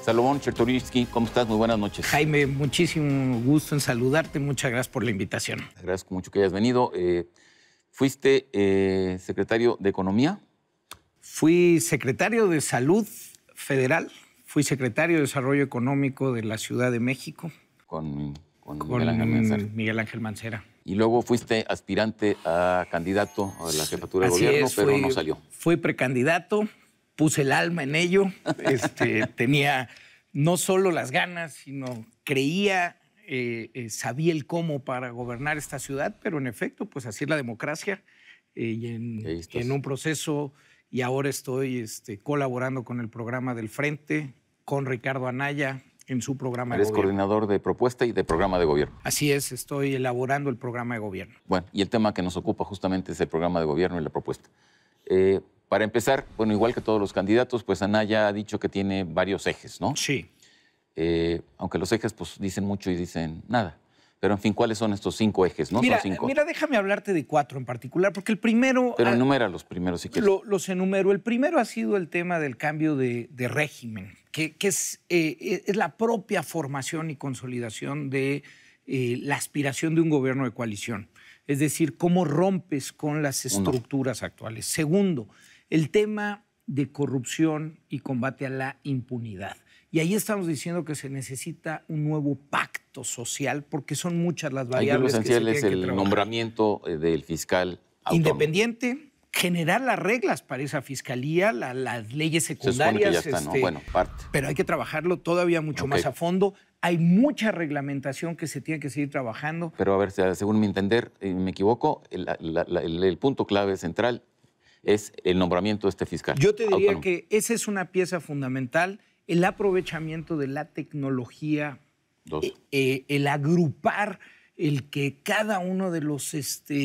Salomón Chertorivsky, ¿cómo estás? Muy buenas noches. Jaime, muchísimo gusto en saludarte. Muchas gracias por la invitación. Te agradezco mucho que hayas venido. ¿Fuiste secretario de Economía? Fui secretario de Salud Federal, fui secretario de Desarrollo Económico de la Ciudad de México. Con Miguel Ángel Mancera. Miguel Ángel Mancera. Y luego fuiste aspirante a candidato a la jefatura de gobierno, pero no salió. Fui precandidato, puse el alma en ello. Tenía no solo las ganas, sino creía, sabía el cómo para gobernar esta ciudad, pero en efecto, pues así es la democracia. Y en un proceso, y ahora estoy colaborando con el programa del Frente, con Ricardo Anaya, en su programa de gobierno. Eres coordinador de propuesta y de programa de gobierno. Así es, estoy elaborando el programa de gobierno. Bueno, y el tema que nos ocupa justamente es el programa de gobierno y la propuesta. Para empezar, bueno, igual que todos los candidatos, pues Anaya ha dicho que tiene varios ejes, ¿no? Sí. Aunque los ejes pues dicen mucho y dicen nada. Pero, en fin, ¿cuáles son estos 5 ejes? ¿No? Mira, son 5. Mira, déjame hablarte de 4 en particular, porque el primero... Pero enumera los primeros, si quieres. Los enumero. El primero ha sido el tema del cambio de régimen, que es la propia formación y consolidación de la aspiración de un gobierno de coalición. Es decir, cómo rompes con las estructuras actuales. Segundo, el tema de corrupción y combate a la impunidad. Y ahí estamos diciendo que se necesita un nuevo pacto social, porque son muchas las variables que se tienen que trabajar. Ahí lo esencial es el nombramiento del fiscal autónomo. Independiente, generar las reglas para esa fiscalía, las leyes secundarias. Se supone que ya está, ¿no? Bueno, parte. Pero hay que trabajarlo todavía mucho más a fondo. Hay mucha reglamentación que se tiene que seguir trabajando. Pero a ver, según mi entender, me equivoco, el punto clave central es el nombramiento de este fiscal. Yo te diría que esa es una pieza fundamental. El aprovechamiento de la tecnología, el agrupar, el que cada uno de los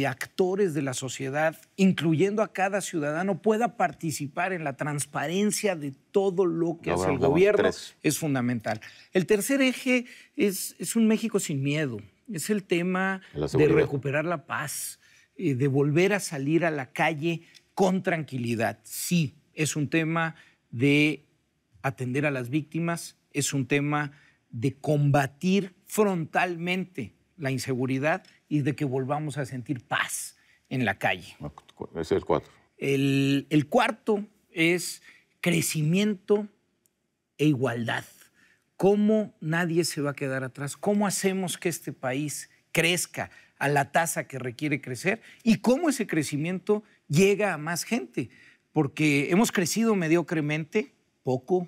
actores de la sociedad, incluyendo a cada ciudadano, pueda participar en la transparencia de todo lo que hace el gobierno, es fundamental. El tercer eje es un México sin miedo. Es el tema de recuperar la paz, de volver a salir a la calle con tranquilidad. Sí, es un tema de atender a las víctimas, es un tema de combatir frontalmente la inseguridad y de que volvamos a sentir paz en la calle. Ese es el 4. El cuarto es crecimiento e igualdad. ¿Cómo nadie se va a quedar atrás? ¿Cómo hacemos que este país crezca a la tasa que requiere crecer? ¿Y cómo ese crecimiento llega a más gente? Porque hemos crecido mediocremente, poco,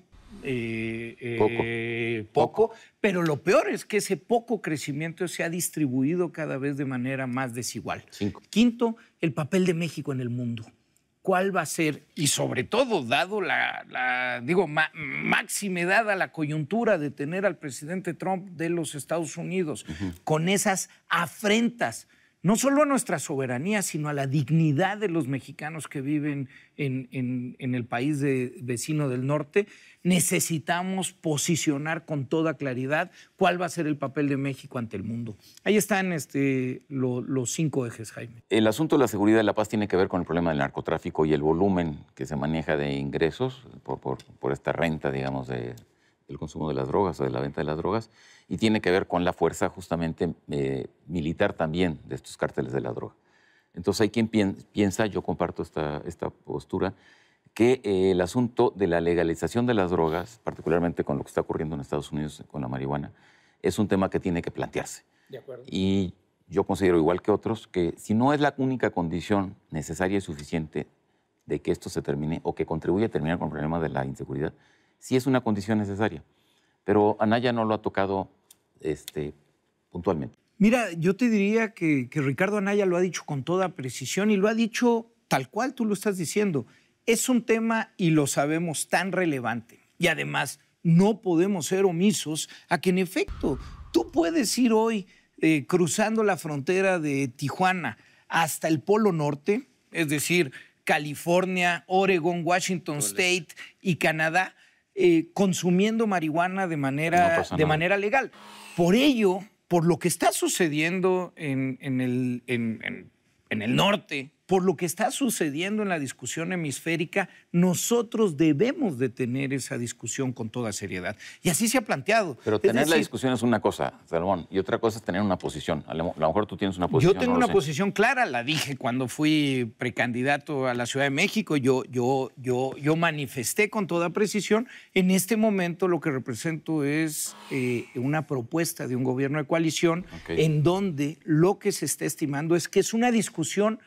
pero lo peor es que ese poco crecimiento se ha distribuido cada vez de manera más desigual. 5. Quinto, el papel de México en el mundo. ¿Cuál va a ser? Y sobre todo, dado máxime dada la coyuntura de tener al presidente Trump de los Estados Unidos con esas afrentas, no solo a nuestra soberanía, sino a la dignidad de los mexicanos que viven en el país vecino del norte, necesitamos posicionar con toda claridad cuál va a ser el papel de México ante el mundo. Ahí están los 5 ejes, Jaime. El asunto de la seguridad y la paz tiene que ver con el problema del narcotráfico y el volumen que se maneja de ingresos por esta renta, digamos, del consumo de las drogas o de la venta de las drogas, y tiene que ver con la fuerza justamente militar también de estos cárteles de la droga. Entonces hay quien piensa, yo comparto esta postura, que el asunto de la legalización de las drogas, particularmente con lo que está ocurriendo en Estados Unidos con la marihuana, es un tema que tiene que plantearse. De acuerdo. Y yo considero, igual que otros, que si no es la única condición necesaria y suficiente de que esto se termine o que contribuya a terminar con el problema de la inseguridad, sí es una condición necesaria. Pero Anaya no lo ha tocado puntualmente. Mira, yo te diría que Ricardo Anaya lo ha dicho con toda precisión y lo ha dicho tal cual tú lo estás diciendo. Es un tema, y lo sabemos, tan relevante. Y además, no podemos ser omisos a que, en efecto, tú puedes ir hoy cruzando la frontera de Tijuana hasta el Polo Norte, es decir, California, Oregon, Washington State y Canadá, consumiendo marihuana de manera legal. Por ello, por lo que está sucediendo en el norte por lo que está sucediendo en la discusión hemisférica, nosotros debemos de tener esa discusión con toda seriedad. Y así se ha planteado. Pero tener la discusión es una cosa, Salomón, y otra cosa es tener una posición. A lo mejor tú tienes una posición. Yo tengo una posición clara, la dije cuando fui precandidato a la Ciudad de México. Yo manifesté con toda precisión. En este momento lo que represento es una propuesta de un gobierno de coalición en donde lo que se está estimando es que es una discusión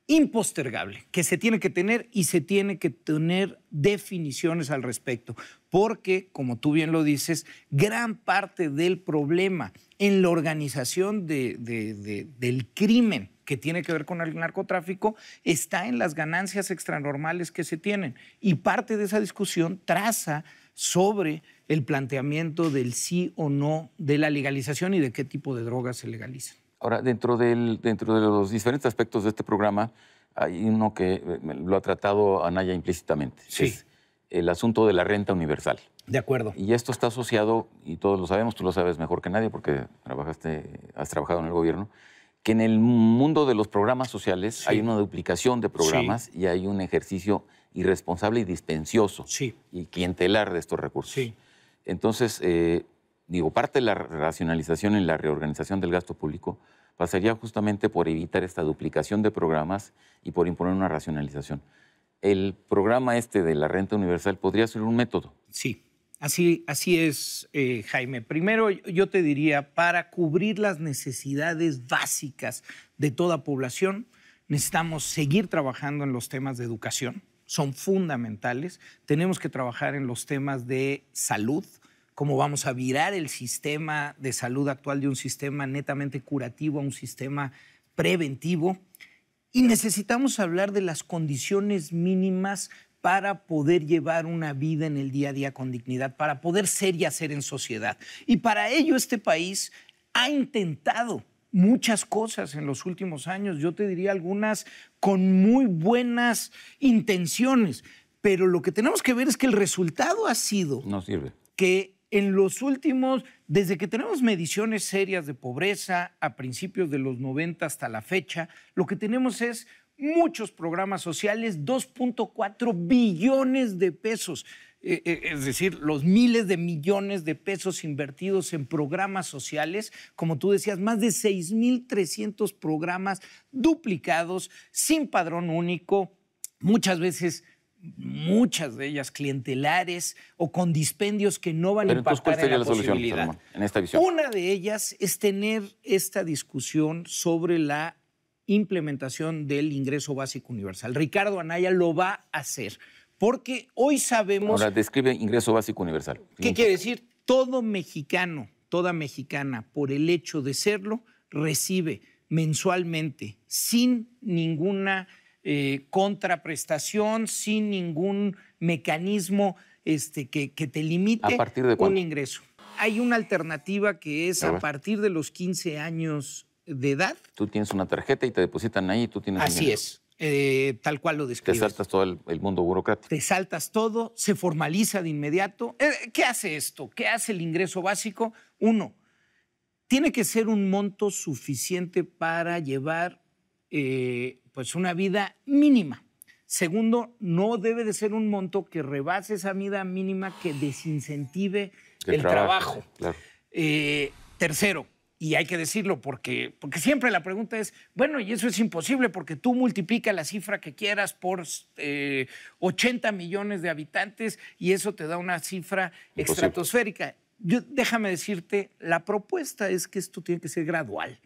impostergable, que se tiene que tener y se tiene que tener definiciones al respecto, porque, como tú bien lo dices, gran parte del problema en la organización del crimen que tiene que ver con el narcotráfico está en las ganancias extranormales que se tienen, y parte de esa discusión traza sobre el planteamiento del sí o no de la legalización y de qué tipo de drogas se legalizan. Ahora, dentro de los diferentes aspectos de este programa, hay uno que lo ha tratado Anaya implícitamente. Sí. Es el asunto de la renta universal. De acuerdo. Y esto está asociado, y todos lo sabemos, tú lo sabes mejor que nadie porque has trabajado en el gobierno, que en el mundo de los programas sociales hay una duplicación de programas y hay un ejercicio irresponsable y dispensioso y clientelar de estos recursos. Sí. Entonces, parte de la racionalización y la reorganización del gasto público pasaría justamente por evitar esta duplicación de programas y por imponer una racionalización. El programa de la renta universal podría ser un método. Sí, así es, Jaime. Primero, yo te diría, para cubrir las necesidades básicas de toda población, necesitamos seguir trabajando en los temas de educación. Son fundamentales. Tenemos que trabajar en los temas de salud, cómo vamos a virar el sistema de salud actual de un sistema netamente curativo a un sistema preventivo. Y necesitamos hablar de las condiciones mínimas para poder llevar una vida en el día a día con dignidad, para poder ser y hacer en sociedad. Y para ello este país ha intentado muchas cosas en los últimos años, yo te diría algunas con muy buenas intenciones, pero lo que tenemos que ver es que el resultado ha sido no sirve. Que en los últimos, desde que tenemos mediciones serias de pobreza a principios de los 90 hasta la fecha, lo que tenemos es muchos programas sociales, 2.4 billones de pesos. Es decir, los miles de millones de pesos invertidos en programas sociales, como tú decías, más de 6.300 programas duplicados, sin padrón único, muchas veces muchas de ellas clientelares o con dispendios que no van a impactar en la posibilidad. Salomón, en esta visión? Una de ellas es tener esta discusión sobre la implementación del ingreso básico universal. Ricardo Anaya lo va a hacer, porque hoy sabemos... Ahora, describe ingreso básico universal. ¿Qué quiere decir? Todo mexicano, toda mexicana, por el hecho de serlo, recibe mensualmente, sin ninguna contraprestación, sin ningún mecanismo que te limite ¿A partir de un ingreso. Hay una alternativa que es a partir de los 15 años de edad. Tú tienes una tarjeta y te depositan ahí y tú tienes Así dinero. es, tal cual lo describes. Te saltas todo el mundo burocrático. Te saltas todo, se formaliza de inmediato. ¿Qué hace esto? ¿Qué hace el ingreso básico? Uno, tiene que ser un monto suficiente para llevar pues una vida mínima. Segundo, no debe de ser un monto que rebase esa vida mínima que desincentive el trabajo. Claro. Tercero, y hay que decirlo porque siempre la pregunta es, bueno, y eso es imposible porque tú multiplicas la cifra que quieras por 80 millones de habitantes y eso te da una cifra estratosférica. Déjame decirte, la propuesta es que esto tiene que ser gradual.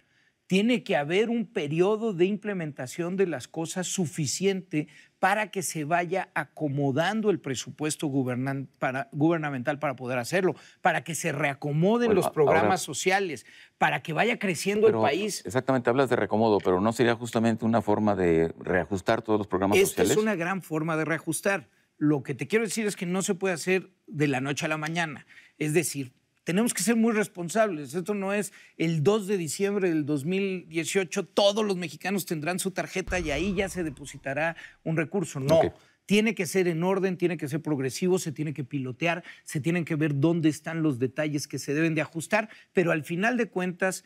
Tiene que haber un periodo de implementación de las cosas suficiente para que se vaya acomodando el presupuesto gubernamental para poder hacerlo, para que se reacomoden los programas sociales, para que vaya creciendo el país. Exactamente, hablas de reacomodo, pero ¿no sería justamente una forma de reajustar todos los programas sociales? Esta es una gran forma de reajustar. Lo que te quiero decir es que no se puede hacer de la noche a la mañana. Es decir, tenemos que ser muy responsables. Esto no es el 2 de diciembre del 2018, todos los mexicanos tendrán su tarjeta y ahí ya se depositará un recurso. No, tiene que ser en orden, tiene que ser progresivo, se tiene que pilotear, se tienen que ver dónde están los detalles que se deben de ajustar, pero al final de cuentas,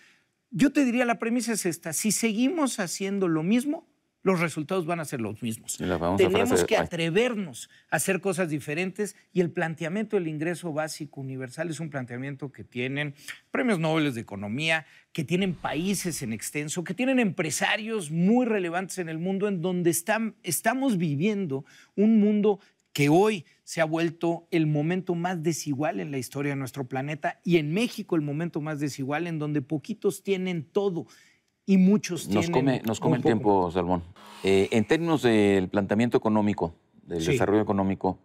yo te diría, la premisa es esta: si seguimos haciendo lo mismo, los resultados van a ser los mismos. Tenemos que atrevernos a hacer cosas diferentes y el planteamiento del ingreso básico universal es un planteamiento que tienen premios Nobel de Economía, que tienen países en extenso, que tienen empresarios muy relevantes en el mundo, en donde estamos viviendo un mundo que hoy se ha vuelto el momento más desigual en la historia de nuestro planeta y en México el momento más desigual, en donde poquitos tienen todo y muchos tienen Nos come el tiempo, Salmón. En términos del planteamiento económico, del desarrollo económico,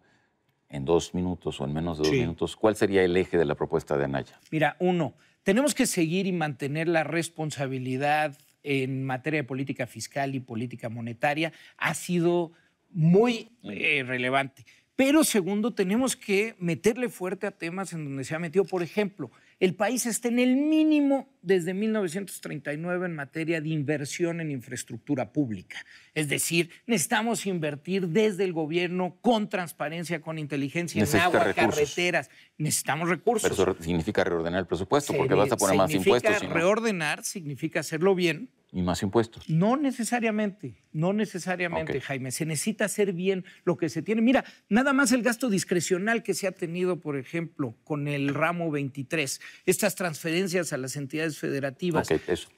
en 2 minutos o en menos de 2 minutos, ¿cuál sería el eje de la propuesta de Anaya? Mira, uno, tenemos que seguir y mantener la responsabilidad en materia de política fiscal y política monetaria. Ha sido muy relevante. Pero segundo, tenemos que meterle fuerte a temas en donde se ha metido. Por ejemplo, el país está en el mínimo desde 1939 en materia de inversión en infraestructura pública. Es decir, necesitamos invertir desde el gobierno con transparencia, con inteligencia en agua, carreteras. Necesitamos recursos. Pero eso significa reordenar el presupuesto porque vas a poner más impuestos. Reordenar significa hacerlo bien. ¿Y más impuestos? No necesariamente, okay. Jaime. Se necesita hacer bien lo que se tiene. Mira, nada más el gasto discrecional que se ha tenido, por ejemplo, con el ramo 23, estas transferencias a las entidades federativas. Okay, eso.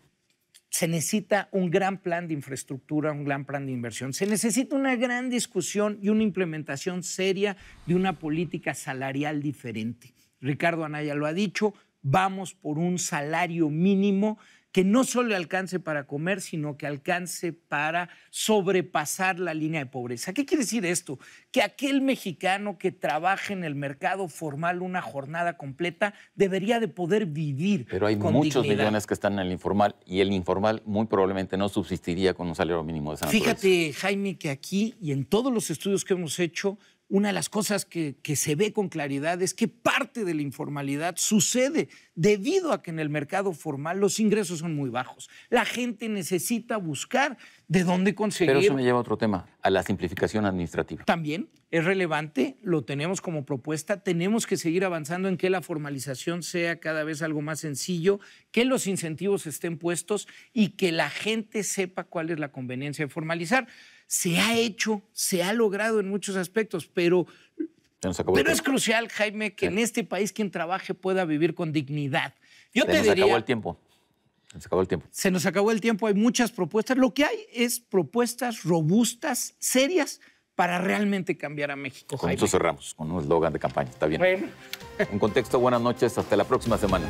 Se necesita un gran plan de infraestructura, un gran plan de inversión. Se necesita una gran discusión y una implementación seria de una política salarial diferente. Ricardo Anaya lo ha dicho, vamos por un salario mínimo que no solo alcance para comer, sino que alcance para sobrepasar la línea de pobreza. ¿Qué quiere decir esto? Que aquel mexicano que trabaja en el mercado formal una jornada completa debería de poder vivir con dignidad. Pero hay muchos millones que están en el informal y el informal muy probablemente no subsistiría con un salario mínimo de esa naturaleza. Fíjate, Jaime, que aquí y en todos los estudios que hemos hecho, una de las cosas que se ve con claridad es que parte de la informalidad sucede debido a que en el mercado formal los ingresos son muy bajos. La gente necesita buscar de dónde conseguir. Pero eso me lleva a otro tema, a la simplificación administrativa. También es relevante, lo tenemos como propuesta. Tenemos que seguir avanzando en que la formalización sea cada vez algo más sencillo, que los incentivos estén puestos y que la gente sepa cuál es la conveniencia de formalizar. Se ha hecho, se ha logrado en muchos aspectos, pero es crucial, Jaime, que en este país quien trabaje pueda vivir con dignidad. Se nos acabó el tiempo. Se nos acabó el tiempo, hay muchas propuestas. Lo que hay es propuestas robustas, serias, para realmente cambiar a México, Con Jaime. eso cerramos, con un eslogan de campaña. Está bien. Bueno. En contexto, buenas noches. Hasta la próxima semana.